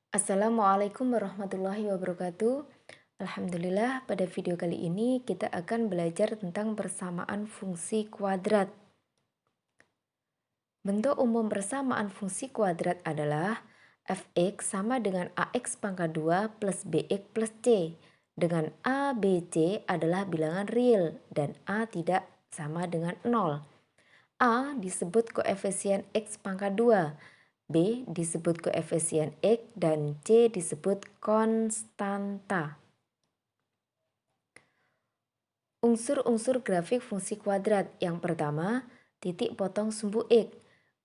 Assalamualaikum warahmatullahi wabarakatuh. Alhamdulillah, pada video kali ini kita akan belajar tentang persamaan fungsi kuadrat. Bentuk umum persamaan fungsi kuadrat adalah fx sama dengan ax pangkat 2 plus bx plus c. Dengan a, b, c adalah bilangan real dan a tidak sama dengan 0. A disebut koefisien x pangkat 2. B disebut koefisien X dan C disebut konstanta. Unsur-unsur grafik fungsi kuadrat. Yang pertama, titik potong sumbu X.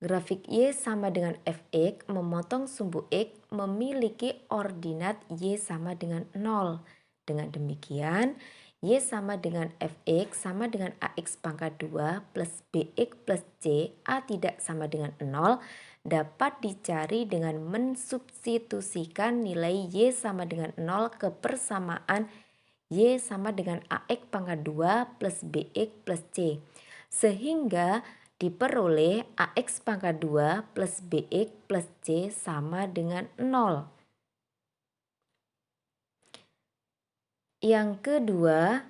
Grafik Y sama dengan Fx memotong sumbu X memiliki ordinat Y sama dengan 0. Dengan demikian, Y sama dengan Fx sama dengan Ax pangkat 2 plus Bx plus C, A tidak sama dengan 0, dapat dicari dengan mensubstitusikan nilai Y sama dengan 0 ke persamaan Y sama dengan AX pangkat 2 plus BX plus C. Sehingga diperoleh AX pangkat 2 plus BX plus C sama dengan 0. Yang kedua,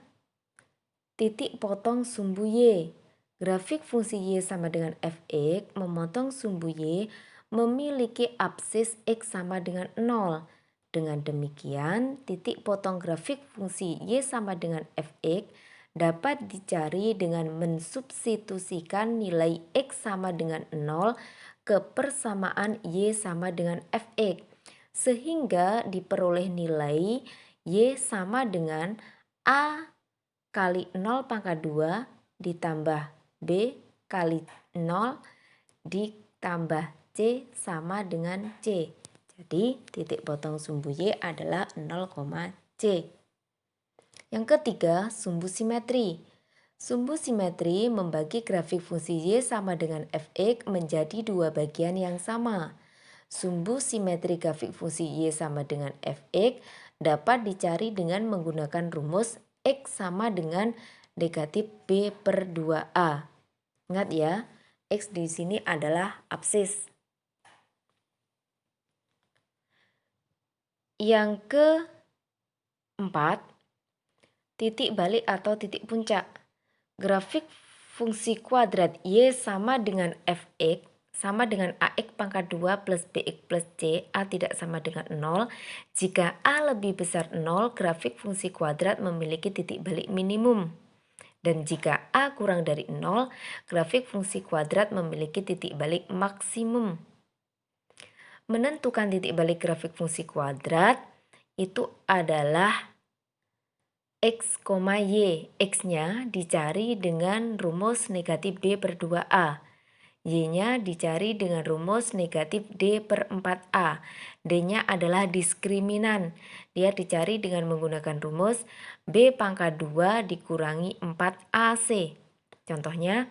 titik potong sumbu Y. Grafik fungsi Y sama dengan Fx memotong sumbu Y memiliki absis X sama dengan 0. Dengan demikian, titik potong grafik fungsi Y sama dengan Fx dapat dicari dengan mensubstitusikan nilai X sama dengan 0 ke persamaan Y sama dengan Fx. Sehingga diperoleh nilai Y sama dengan A kali 0 pangkat 2 ditambah B kali 0 ditambah C sama dengan C. Jadi titik potong sumbu Y adalah 0, C. Yang ketiga, sumbu simetri. Sumbu simetri membagi grafik fungsi Y sama dengan Fx menjadi dua bagian yang sama. Sumbu simetri grafik fungsi Y sama dengan Fx dapat dicari dengan menggunakan rumus X sama dengan negatif B per 2A. Ingat ya, X di sini adalah absis. Yang keempat, titik balik atau titik puncak. Grafik fungsi kuadrat Y sama dengan Fx sama dengan Ax pangkat 2 plus Bx plus C, A tidak sama dengan 0. Jika A lebih besar 0, grafik fungsi kuadrat memiliki titik balik minimum. Dan jika A kurang dari 0, grafik fungsi kuadrat memiliki titik balik maksimum. Menentukan titik balik grafik fungsi kuadrat itu adalah X, Y. X-nya dicari dengan rumus negatif D per 2A. Y-nya dicari dengan rumus negatif D per 4A. D-nya adalah diskriminan. Dia dicari dengan menggunakan rumus B pangkat 2 dikurangi 4AC. Contohnya,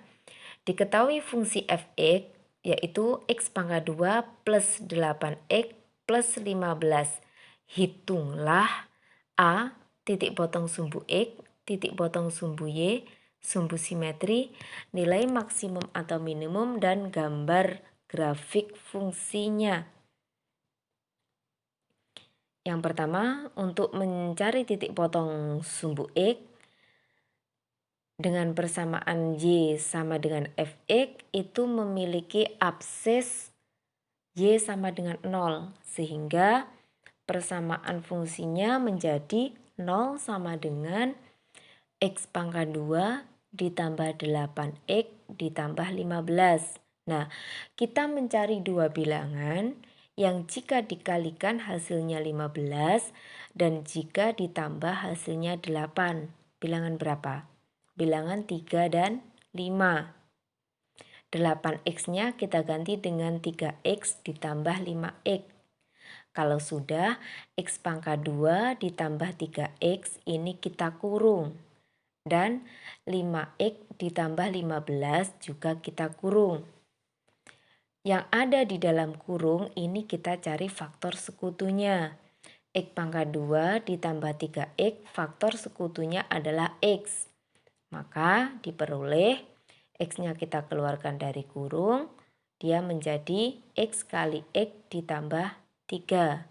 diketahui fungsi Fx yaitu X pangkat 2 plus 8X plus 15. Hitunglah A, titik potong sumbu X, titik potong sumbu Y, sumbu simetri, nilai maksimum atau minimum, dan gambar grafik fungsinya. Yang pertama, untuk mencari titik potong sumbu X dengan persamaan Y sama dengan Fx itu memiliki absis Y sama dengan 0, sehingga persamaan fungsinya menjadi 0 sama dengan X pangkat 2 ditambah 8X ditambah 15. Nah, kita mencari dua bilangan yang jika dikalikan hasilnya 15 dan jika ditambah hasilnya 8. Bilangan berapa? Bilangan 3 dan 5. 8x-nya kita ganti dengan 3x ditambah 5x. Kalau sudah, X pangkat 2 ditambah 3x ini kita kurung. Dan 5x ditambah 15 juga kita kurung. Yang ada di dalam kurung ini kita cari faktor sekutunya. X pangkat 2 ditambah 3x, faktor sekutunya adalah X. Maka diperoleh X-nya kita keluarkan dari kurung, dia menjadi X kali X ditambah 3.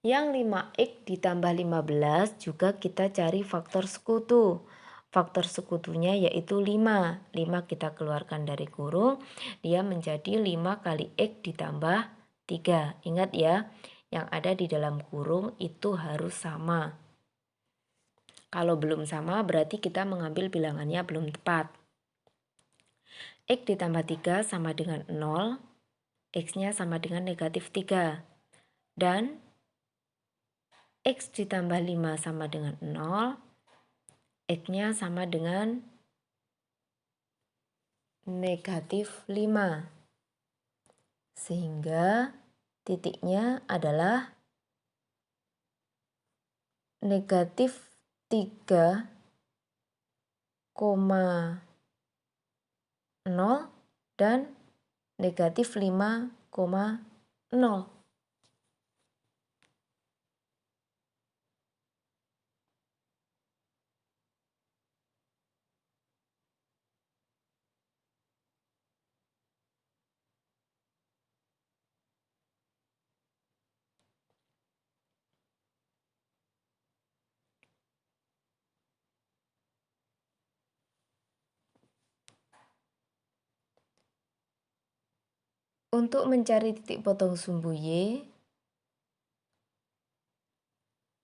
Yang 5x ditambah 15 juga kita cari faktor sekutu. Faktor sekutunya yaitu 5. 5 kita keluarkan dari kurung, dia menjadi 5 kali x ditambah 3. Ingat ya, yang ada di dalam kurung itu harus sama. Kalau belum sama berarti kita mengambil bilangannya belum tepat. X ditambah 3 sama dengan 0, X-nya sama dengan negatif 3. Dan X ditambah 5 sama dengan 0, X-nya sama dengan negatif 5. Sehingga titiknya adalah negatif 3,0 dan negatif 5,0. Untuk mencari titik potong sumbu Y,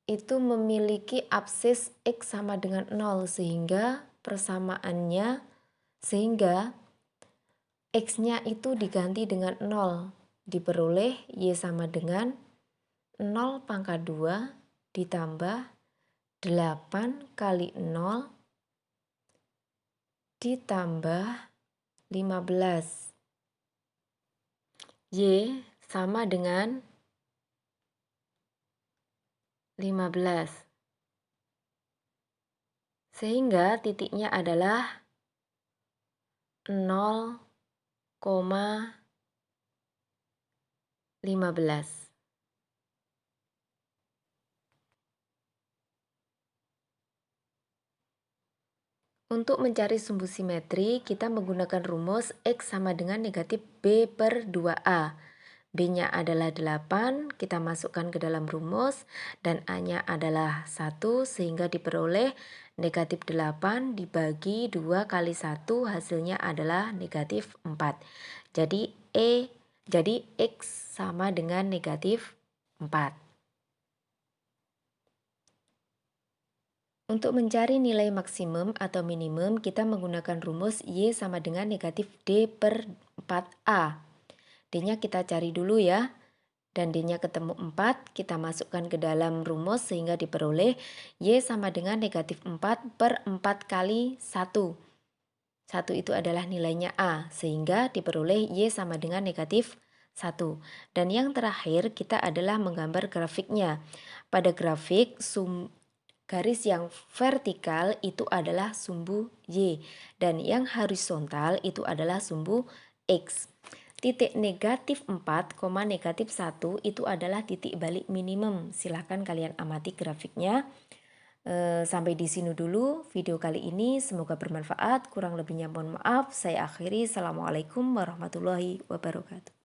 itu memiliki absis X sama dengan 0, sehingga persamaannya, sehingga X-nya itu diganti dengan 0, diperoleh Y sama dengan 0 pangkat 2 ditambah 8 kali 0 ditambah 15. Y sama dengan 15. Sehingga titiknya adalah 0,15. Untuk mencari sumbu simetri, kita menggunakan rumus X sama dengan negatif B per 2A. B-nya adalah 8, kita masukkan ke dalam rumus, dan A-nya adalah 1, sehingga diperoleh negatif 8 dibagi 2 kali 1, hasilnya adalah negatif 4. Jadi X sama dengan negatif 4. Untuk mencari nilai maksimum atau minimum, kita menggunakan rumus Y sama dengan negatif D per 4A. D-nya kita cari dulu ya. Dan D-nya ketemu 4, kita masukkan ke dalam rumus sehingga diperoleh Y sama dengan negatif 4 per 4 kali 1. 1 itu adalah nilainya A, sehingga diperoleh Y sama dengan negatif 1. Dan yang terakhir kita adalah menggambar grafiknya. Pada grafik, garis yang vertikal itu adalah sumbu Y, dan yang horizontal itu adalah sumbu X. Titik negatif 4, negatif 1 itu adalah titik balik minimum. Silahkan kalian amati grafiknya. Sampai di sini dulu video kali ini, semoga bermanfaat. Kurang lebihnya mohon maaf. Saya akhiri. Assalamualaikum warahmatullahi wabarakatuh.